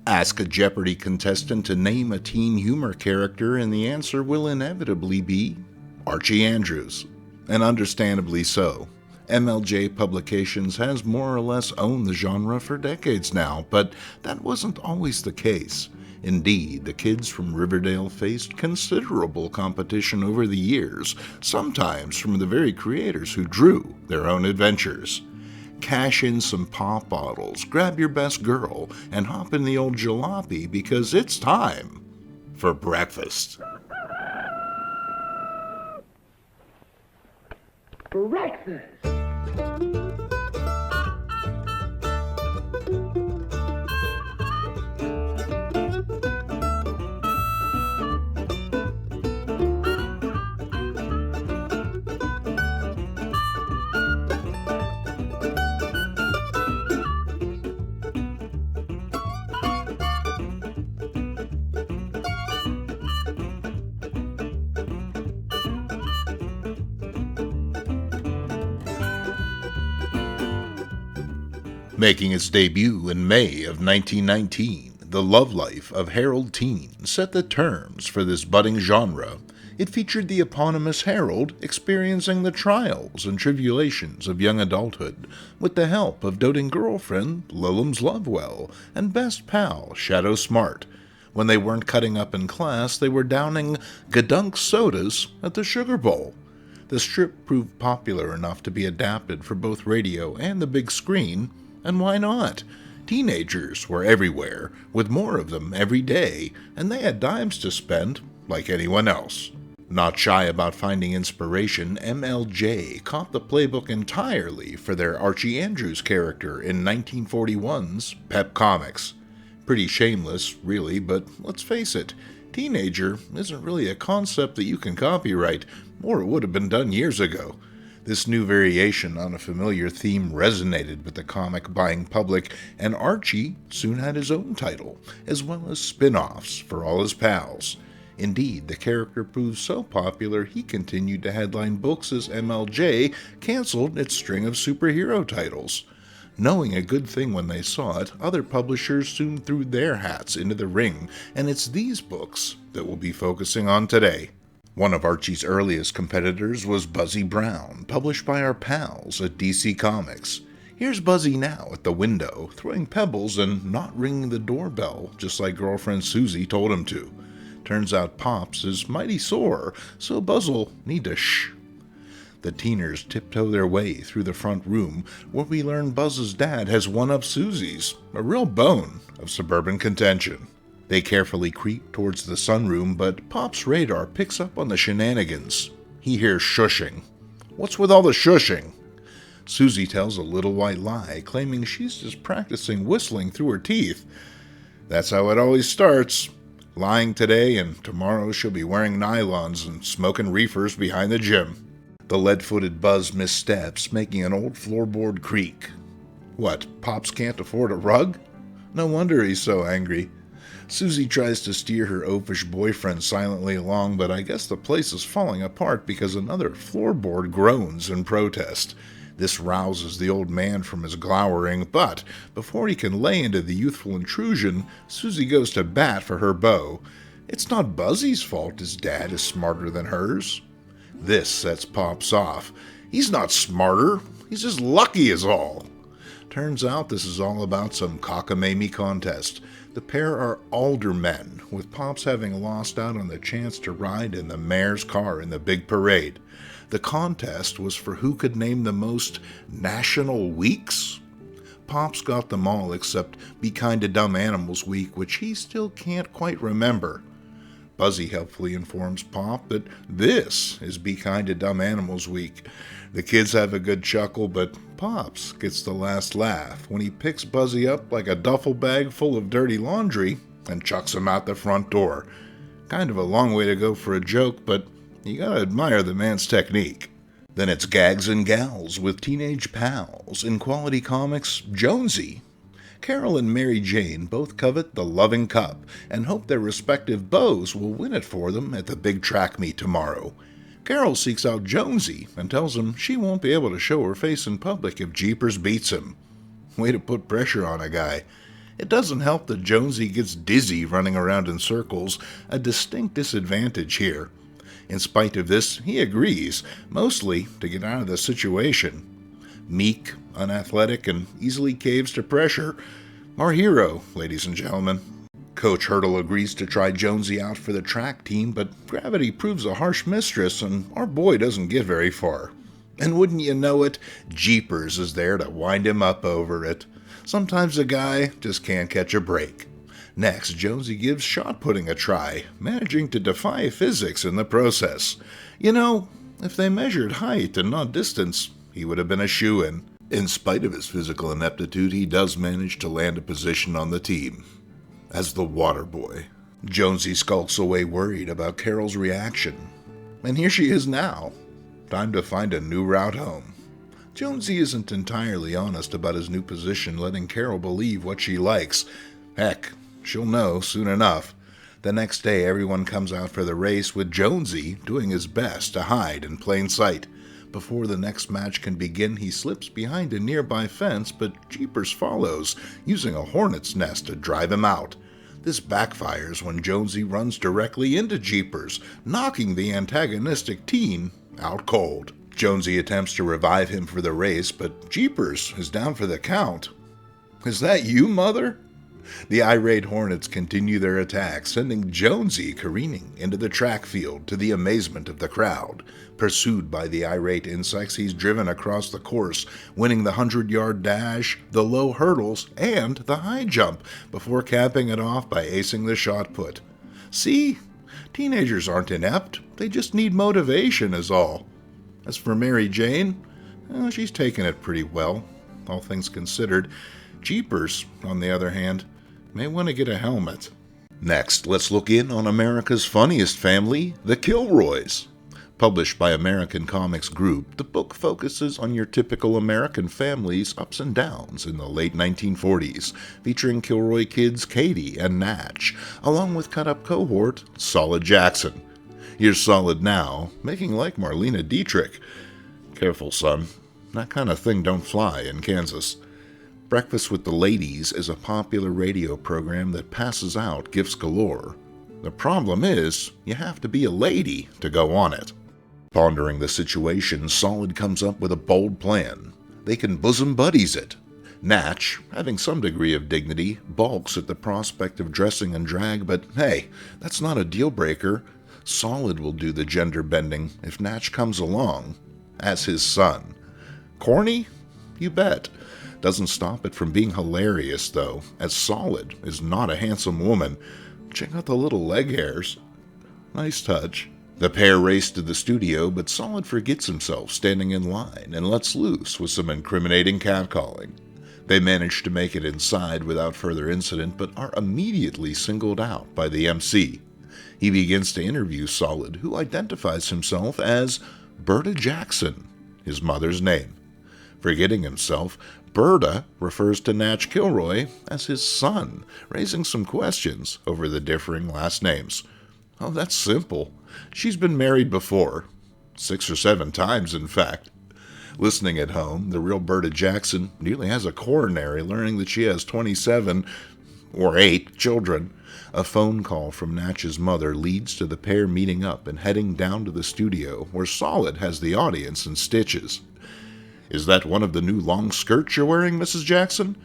Ask a Jeopardy contestant to name a teen humor character, and the answer will inevitably be Archie Andrews. And understandably so. MLJ Publications has more or less owned the genre for decades now, but that wasn't always the case. Indeed, the kids from Riverdale faced considerable competition over the years, sometimes from the very creators who drew their own adventures. Cash in some pop bottles, grab your best girl, and hop in the old jalopy because it's time for breakfast. Breakfast! Making its debut in May of 1919, The Love Life of Harold Teen set the terms for this budding genre. It featured the eponymous Harold experiencing the trials and tribulations of young adulthood with the help of doting girlfriend Lillims Lovewell and best pal Shadow Smart. When they weren't cutting up in class, they were downing Gadunk sodas at the Sugar Bowl. The strip proved popular enough to be adapted for both radio and the big screen. And why not? Teenagers were everywhere, with more of them every day, and they had dimes to spend, like anyone else. Not shy about finding inspiration, MLJ caught the playbook entirely for their Archie Andrews character in 1941's Pep Comics. Pretty shameless, really, but let's face it, teenager isn't really a concept that you can copyright, or it would have been done years ago. This new variation on a familiar theme resonated with the comic-buying public, and Archie soon had his own title, as well as spin-offs for all his pals. Indeed, the character proved so popular he continued to headline books as MLJ canceled its string of superhero titles. Knowing a good thing when they saw it, other publishers soon threw their hats into the ring, and it's these books that we'll be focusing on today. One of Archie's earliest competitors was Buzzy Brown, published by our pals at DC Comics. Here's Buzzy now at the window, throwing pebbles and not ringing the doorbell, just like girlfriend Susie told him to. Turns out Pops is mighty sore, so Buzz'll need to shh. The teeners tiptoe their way through the front room, where we learn Buzz's dad has one up Susie's, a real bone of suburban contention. They carefully creep towards the sunroom, but Pop's radar picks up on the shenanigans. He hears shushing. What's with all the shushing? Susie tells a little white lie, claiming she's just practicing whistling through her teeth. That's how it always starts. Lying today, and tomorrow she'll be wearing nylons and smoking reefers behind the gym. The lead-footed Buzz missteps, making an old floorboard creak. What, Pops can't afford a rug? No wonder he's so angry. Susie tries to steer her oafish boyfriend silently along, but I guess the place is falling apart because another floorboard groans in protest. This rouses the old man from his glowering, but before he can lay into the youthful intrusion, Susie goes to bat for her beau. It's not Buzzy's fault his dad is smarter than hers. This sets Pops off. He's not smarter, he's just lucky is all. Turns out this is all about some cockamamie contest. The pair are aldermen, with Pops having lost out on the chance to ride in the mayor's car in the big parade. The contest was for who could name the most national weeks. Pops got them all except Be Kind to Dumb Animals Week, which he still can't quite remember. Buzzy helpfully informs Pop that this is Be Kind to Dumb Animals Week. The kids have a good chuckle, but Pops gets the last laugh when he picks Buzzy up like a duffel bag full of dirty laundry and chucks him out the front door. Kind of a long way to go for a joke, but you gotta admire the man's technique. Then it's gags and gals with teenage pals in Quality Comics' Jonesy. Carol and Mary Jane both covet the loving cup and hope their respective beaux will win it for them at the big track meet tomorrow. Carol seeks out Jonesy and tells him she won't be able to show her face in public if Jeepers beats him. Way to put pressure on a guy. It doesn't help that Jonesy gets dizzy running around in circles, a distinct disadvantage here. In spite of this, he agrees, mostly to get out of the situation. Meek, unathletic, and easily caves to pressure. Our hero, ladies and gentlemen. Coach Hurdle agrees to try Jonesy out for the track team, but gravity proves a harsh mistress, and our boy doesn't get very far. And wouldn't you know it, Jeepers is there to wind him up over it. Sometimes a guy just can't catch a break. Next, Jonesy gives shot putting a try, managing to defy physics in the process. You know, if they measured height and not distance, he would have been a shoo-in. In spite of his physical ineptitude, he does manage to land a position on the team as the water boy. Jonesy skulks away worried about Carol's reaction. And here she is now. Time to find a new route home. Jonesy isn't entirely honest about his new position, letting Carol believe what she likes. Heck, she'll know soon enough. The next day, everyone comes out for the race, with Jonesy doing his best to hide in plain sight. Before the next match can begin, he slips behind a nearby fence, but Jeepers follows, using a hornet's nest to drive him out. This backfires when Jonesy runs directly into Jeepers, knocking the antagonistic teen out cold. Jonesy attempts to revive him for the race, but Jeepers is down for the count. "Is that you, Mother?" The irate Hornets continue their attack, sending Jonesy careening into the track field to the amazement of the crowd. Pursued by the irate insects, he's driven across the course, winning the 100-yard dash, the low hurdles, and the high jump, before capping it off by acing the shot put. See? Teenagers aren't inept. They just need motivation is all. As for Mary Jane, she's taken it pretty well, all things considered. Jeepers, on the other hand, may want to get a helmet. Next, let's look in on America's funniest family, the Kilroys. Published by American Comics Group, the book focuses on your typical American family's ups and downs in the late 1940s, featuring Kilroy kids Katie and Natch, along with cut-up cohort Solid Jackson. Here's Solid now, making like Marlena Dietrich. Careful, son. That kind of thing don't fly in Kansas. Breakfast with the Ladies is a popular radio program that passes out gifts galore. The problem is, you have to be a lady to go on it. Pondering the situation, Solid comes up with a bold plan. They can bosom buddies it. Natch, having some degree of dignity, balks at the prospect of dressing in drag, but hey, that's not a deal breaker. Solid will do the gender bending if Natch comes along as his son. Corny? You bet. Doesn't stop it from being hilarious, though, as Solid is not a handsome woman. Check out the little leg hairs. Nice touch. The pair race to the studio, but Solid forgets himself standing in line and lets loose with some incriminating catcalling. They manage to make it inside without further incident, but are immediately singled out by the MC. He begins to interview Solid, who identifies himself as Berta Jackson, his mother's name. Forgetting himself, Berta refers to Natch Kilroy as his son, raising some questions over the differing last names. Oh, that's simple. She's been married before. 6 or 7 times, in fact. Listening at home, the real Berta Jackson nearly has a coronary learning that she has 27, or 8, children. A phone call from Natch's mother leads to the pair meeting up and heading down to the studio, where Solid has the audience in stitches. "Is that one of the new long skirts you're wearing, Mrs. Jackson?"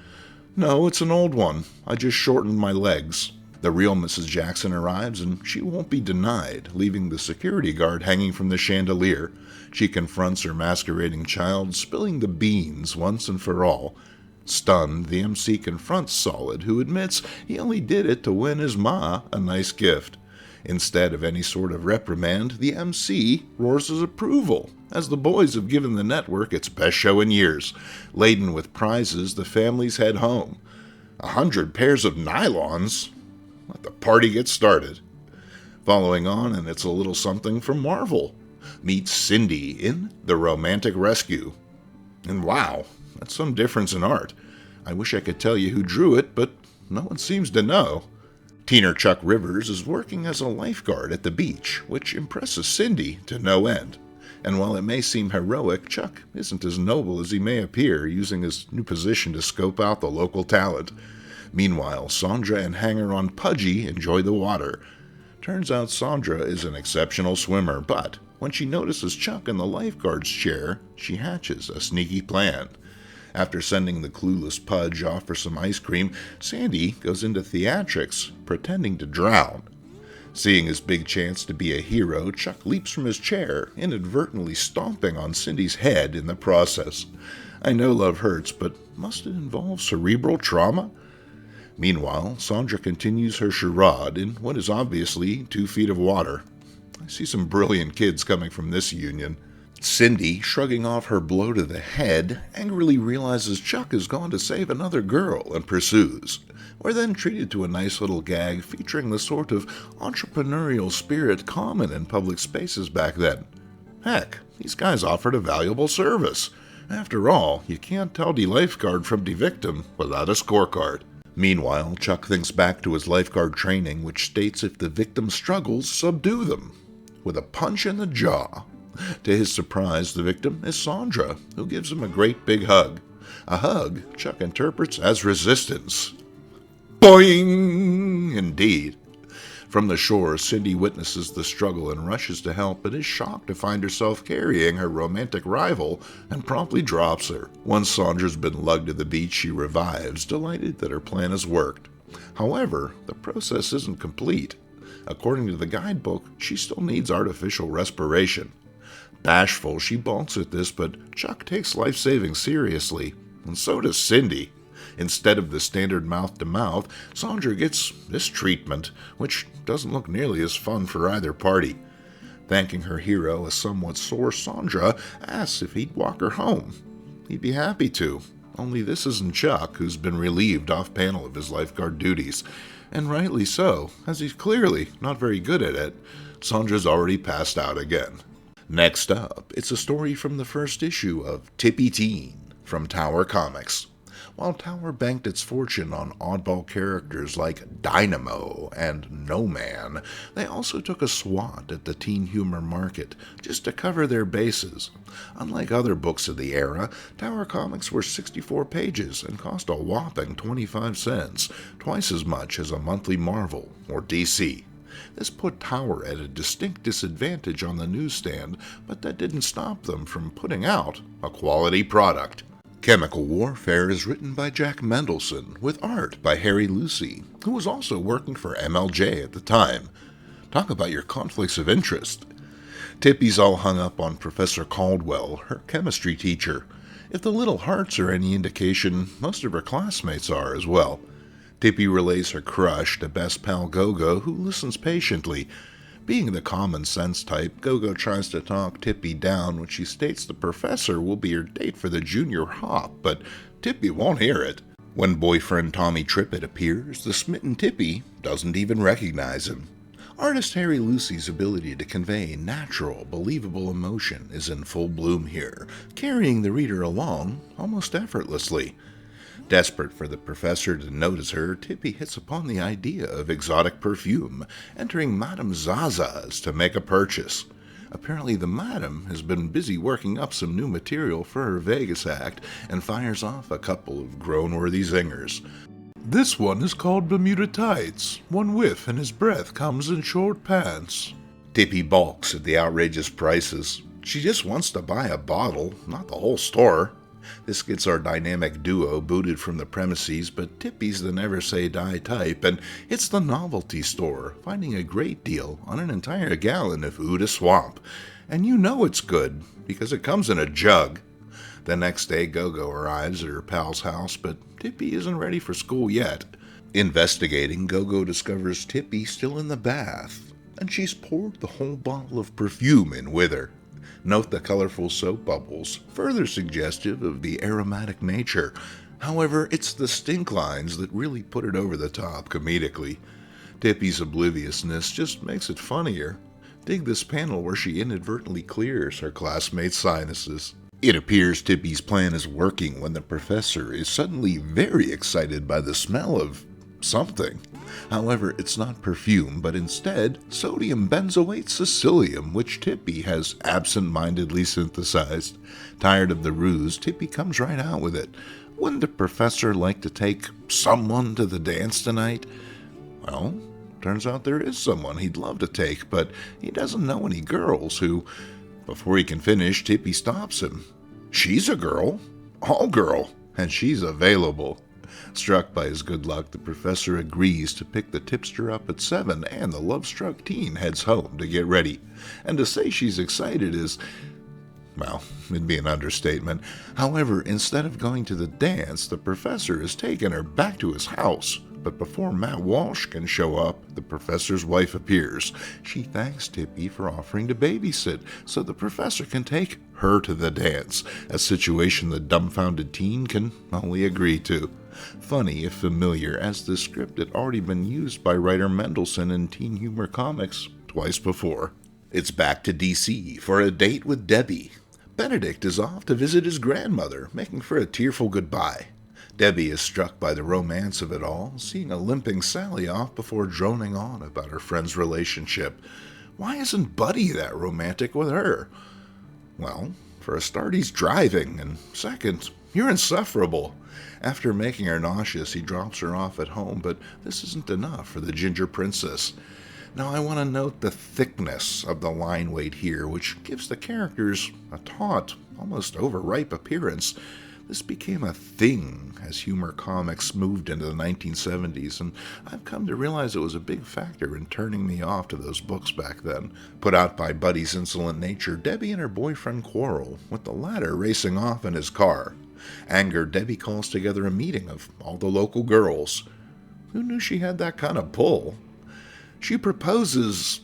"No, it's an old one. I just shortened my legs." The real Mrs. Jackson arrives, and she won't be denied, leaving the security guard hanging from the chandelier. She confronts her masquerading child, spilling the beans once and for all. Stunned, the MC confronts Solid, who admits he only did it to win his ma a nice gift. Instead of any sort of reprimand, the MC roars his approval, as the boys have given the network its best show in years. Laden with prizes, the families head home. 100 pairs of nylons? Let the party get started. Following on, and it's a little something from Marvel. Meet Cindy in The Romantic Rescue. And wow, that's some difference in art. I wish I could tell you who drew it, but no one seems to know. Teener Chuck Rivers is working as a lifeguard at the beach, which impresses Cindy to no end. And while it may seem heroic, Chuck isn't as noble as he may appear, using his new position to scope out the local talent. Meanwhile, Sandra and hanger-on Pudgy enjoy the water. Turns out Sandra is an exceptional swimmer, but when she notices Chuck in the lifeguard's chair, she hatches a sneaky plan. After sending the clueless Pudge off for some ice cream, Sandy goes into theatrics, pretending to drown. Seeing his big chance to be a hero, Chuck leaps from his chair, inadvertently stomping on Cindy's head in the process. I know love hurts, but must it involve cerebral trauma? Meanwhile, Sandra continues her charade in what is obviously 2 feet of water. I see some brilliant kids coming from this union. Cindy, shrugging off her blow to the head, angrily realizes Chuck has gone to save another girl and pursues. We're then treated to a nice little gag featuring the sort of entrepreneurial spirit common in public spaces back then. Heck, these guys offered a valuable service. After all, you can't tell the lifeguard from the victim without a scorecard. Meanwhile, Chuck thinks back to his lifeguard training, which states if the victim struggles, subdue them with a punch in the jaw. To his surprise, the victim is Sandra, who gives him a great big hug. A hug Chuck interprets as resistance. Boing! Indeed. From the shore, Cindy witnesses the struggle and rushes to help, but is shocked to find herself carrying her romantic rival and promptly drops her. Once Sandra's been lugged to the beach, she revives, delighted that her plan has worked. However, the process isn't complete. According to the guidebook, she still needs artificial respiration. Bashful, she balks at this, but Chuck takes life-saving seriously, and so does Cindy. Instead of the standard mouth-to-mouth, Sandra gets this treatment, which doesn't look nearly as fun for either party. Thanking her hero, a somewhat sore Sandra asks if he'd walk her home. He'd be happy to, only this isn't Chuck, who's been relieved off-panel of his lifeguard duties. And rightly so, as he's clearly not very good at it. Sandra's already passed out again. Next up, it's a story from the first issue of Tippy Teen from Tower Comics. While Tower banked its fortune on oddball characters like Dynamo and No Man, they also took a swat at the teen humor market just to cover their bases. Unlike other books of the era, Tower Comics were 64 pages and cost a whopping 25 cents, twice as much as a monthly Marvel or DC. This put Tower at a distinct disadvantage on the newsstand, but that didn't stop them from putting out a quality product. Chemical Warfare is written by Jack Mendelson, with art by Harry Lucy, who was also working for MLJ at the time. Talk about your conflicts of interest. Tippy's all hung up on Professor Caldwell, her chemistry teacher. If the little hearts are any indication, most of her classmates are as well. Tippy relays her crush to best pal Gogo, who listens patiently. Being the common sense type, Gogo tries to talk Tippy down when she states the professor will be her date for the junior hop, but Tippy won't hear it. When boyfriend Tommy Trippett appears, the smitten Tippy doesn't even recognize him. Artist Harry Lucy's ability to convey natural, believable emotion is in full bloom here, carrying the reader along almost effortlessly. Desperate for the professor to notice her, Tippy hits upon the idea of exotic perfume, entering Madame Zaza's to make a purchase. Apparently the madam has been busy working up some new material for her Vegas act and fires off a couple of groan-worthy zingers. This one is called Bermuda Tights. One whiff and his breath comes in short pants. Tippy balks at the outrageous prices. She just wants to buy a bottle, not the whole store. This gets our dynamic duo booted from the premises, but Tippy's the never-say-die type, and it's the novelty store, finding a great deal on an entire gallon of Ouda Swamp. And you know it's good, because it comes in a jug. The next day, Gogo arrives at her pal's house, but Tippy isn't ready for school yet. Investigating, Gogo discovers Tippy still in the bath, and she's poured the whole bottle of perfume in with her. Note the colorful soap bubbles, further suggestive of the aromatic nature. However, it's the stink lines that really put it over the top comedically. Tippy's obliviousness just makes it funnier. Dig this panel where she inadvertently clears her classmates' sinuses. It appears Tippy's plan is working when the professor is suddenly very excited by the smell of something. However, it's not perfume, but instead sodium benzoate sicilium, which Tippy has absent-mindedly synthesized. Tired of the ruse, Tippy comes right out with it. Wouldn't the professor like to take someone to the dance tonight? Well, turns out there is someone he'd love to take, but he doesn't know any girls who... Before he can finish, Tippy stops him. She's a girl. All girl. And she's available. Struck by his good luck, the professor agrees to pick the tipster up at 7, and the love-struck teen heads home to get ready. And to say she's excited is... well, it'd be an understatement. However, instead of going to the dance, the professor has taken her back to his house. But before Matt Walsh can show up, the professor's wife appears. She thanks Tippy for offering to babysit, so the professor can take her to the dance, a situation the dumbfounded teen can only agree to. Funny if familiar, as the script had already been used by writer Mendelsohn in teen humor comics twice before. It's back to D.C. for a date with Debbie. Benedict is off to visit his grandmother, making for a tearful goodbye. Debbie is struck by the romance of it all, seeing a limping Sally off before droning on about her friend's relationship. Why isn't Buddy that romantic with her? Well, for a start, he's driving, and second, you're insufferable. After making her nauseous, he drops her off at home, but this isn't enough for the ginger princess. Now, I want to note the thickness of the line weight here, which gives the characters a taut, almost overripe appearance. This became a thing as humor comics moved into the 1970s, and I've come to realize it was a big factor in turning me off to those books back then. Put out by Buddy's insolent nature, Debbie and her boyfriend quarrel, with the latter racing off in his car. Angered, Debbie calls together a meeting of all the local girls. Who knew she had that kind of pull? She proposes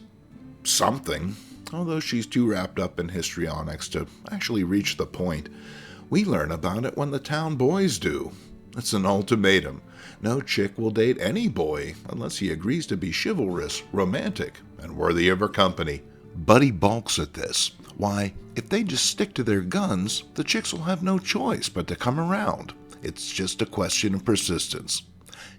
something, although she's too wrapped up in histrionics to actually reach the point. We learn about it when the town boys do. It's an ultimatum. No chick will date any boy unless he agrees to be chivalrous, romantic, and worthy of her company. Buddy balks at this. Why, if they just stick to their guns, the chicks will have no choice but to come around. It's just a question of persistence.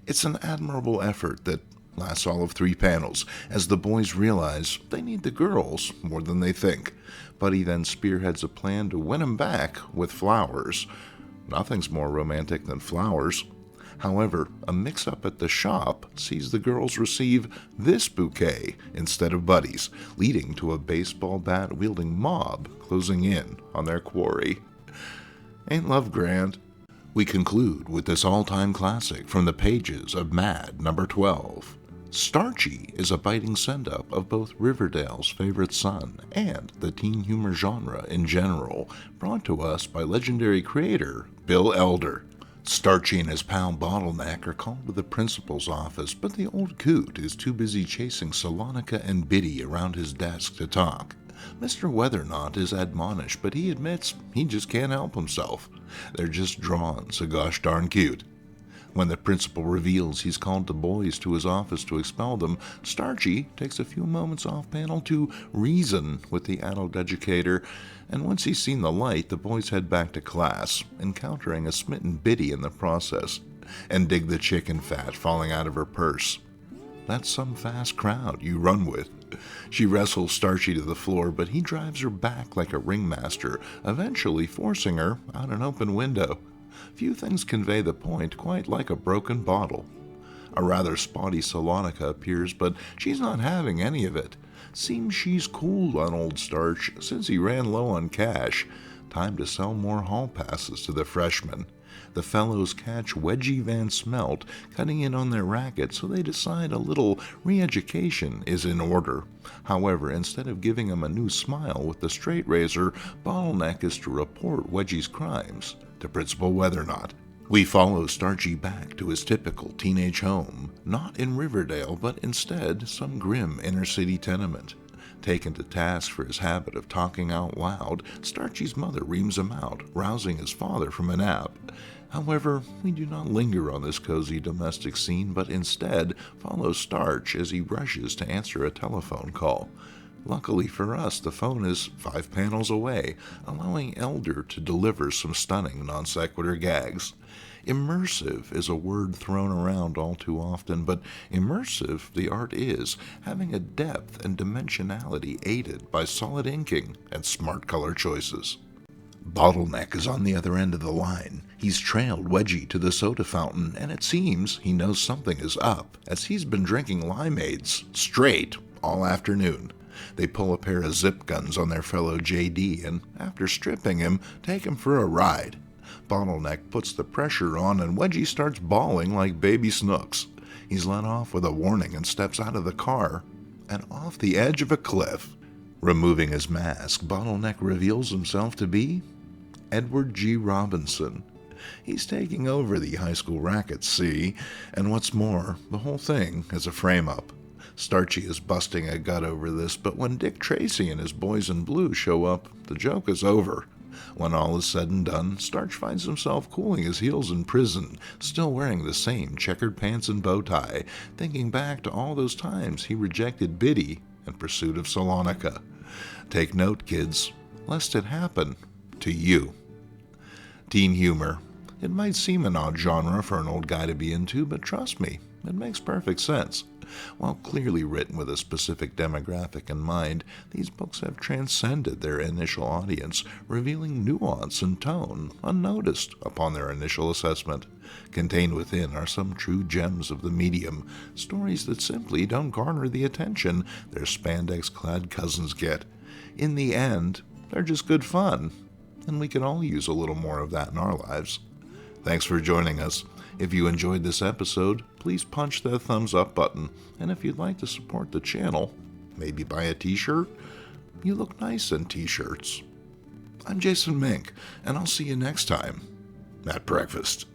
It's an admirable effort that lasts all of 3 panels, as the boys realize they need the girls more than they think. Buddy then spearheads a plan to win 'em back with flowers. Nothing's more romantic than flowers. However, a mix-up at the shop sees the girls receive this bouquet instead of Buddy's, leading to a baseball bat-wielding mob closing in on their quarry. Ain't love grand? We conclude with this all-time classic from the pages of Mad number 12. Starchie is a biting send-up of both Riverdale's favorite son and the teen humor genre in general, brought to us by legendary creator Bill Elder. Starchie and his pal Bottleneck are called to the principal's office, but the old coot is too busy chasing Salonica and Biddy around his desk to talk. Mr. Weathernot is admonished, but he admits he just can't help himself. They're just drawn so gosh darn cute. When the principal reveals he's called the boys to his office to expel them, Starchie takes a few moments off-panel to reason with the adult educator, and once he's seen the light, the boys head back to class, encountering a smitten Biddy in the process, and dig the chicken fat falling out of her purse. That's some fast crowd you run with. She wrestles Starchie to the floor, but he drives her back like a ringmaster, eventually forcing her out an open window. Few things convey the point quite like a broken bottle. A rather spotty Salonica appears, but she's not having any of it. Seems she's cool on old Starch since he ran low on cash. Time to sell more hall passes to the freshmen. The fellows catch Wedgie Van Smelt cutting in on their racket, so they decide a little re-education is in order. However, instead of giving him a new smile with the straight razor, Bottleneck is to report Wedgie's crimes to Principal Weathernot. We follow Starchie back to his typical teenage home, not in Riverdale, but instead some grim inner-city tenement. Taken to task for his habit of talking out loud, Starchie's mother reams him out, rousing his father from a nap. However, we do not linger on this cozy domestic scene, but instead follow Starch as he rushes to answer a telephone call. Luckily for us, the phone is 5 panels away, allowing Elder to deliver some stunning non-sequitur gags. Immersive is a word thrown around all too often, but immersive the art is, having a depth and dimensionality aided by solid inking and smart color choices. Bottleneck is on the other end of the line. He's trailed Wedgie to the soda fountain, and it seems he knows something is up, as he's been drinking limeades straight all afternoon. They pull a pair of zip guns on their fellow JD, and after stripping him, take him for a ride. Bottleneck puts the pressure on, and Wedgie starts bawling like baby Snooks. He's let off with a warning and steps out of the car, and off the edge of a cliff. Removing his mask, Bottleneck reveals himself to be Edward G. Robinson. He's taking over the high school racket, see? And what's more, the whole thing is a frame-up. Starchie is busting a gut over this, but when Dick Tracy and his boys in blue show up, the joke is over. When all is said and done, Starch finds himself cooling his heels in prison, still wearing the same checkered pants and bow tie, thinking back to all those times he rejected Biddy in pursuit of Salonica. Take note, kids, lest it happen to you. Teen humor. It might seem an odd genre for an old guy to be into, but trust me, it makes perfect sense. While clearly written with a specific demographic in mind, these books have transcended their initial audience, revealing nuance and tone unnoticed upon their initial assessment. Contained within are some true gems of the medium, stories that simply don't garner the attention their spandex-clad cousins get. In the end, they're just good fun, and we could all use a little more of that in our lives. Thanks for joining us. If you enjoyed this episode, please punch that thumbs up button, and if you'd like to support the channel, maybe buy a t-shirt. You look nice in t-shirts. I'm Jason Mink, and I'll see you next time at breakfast.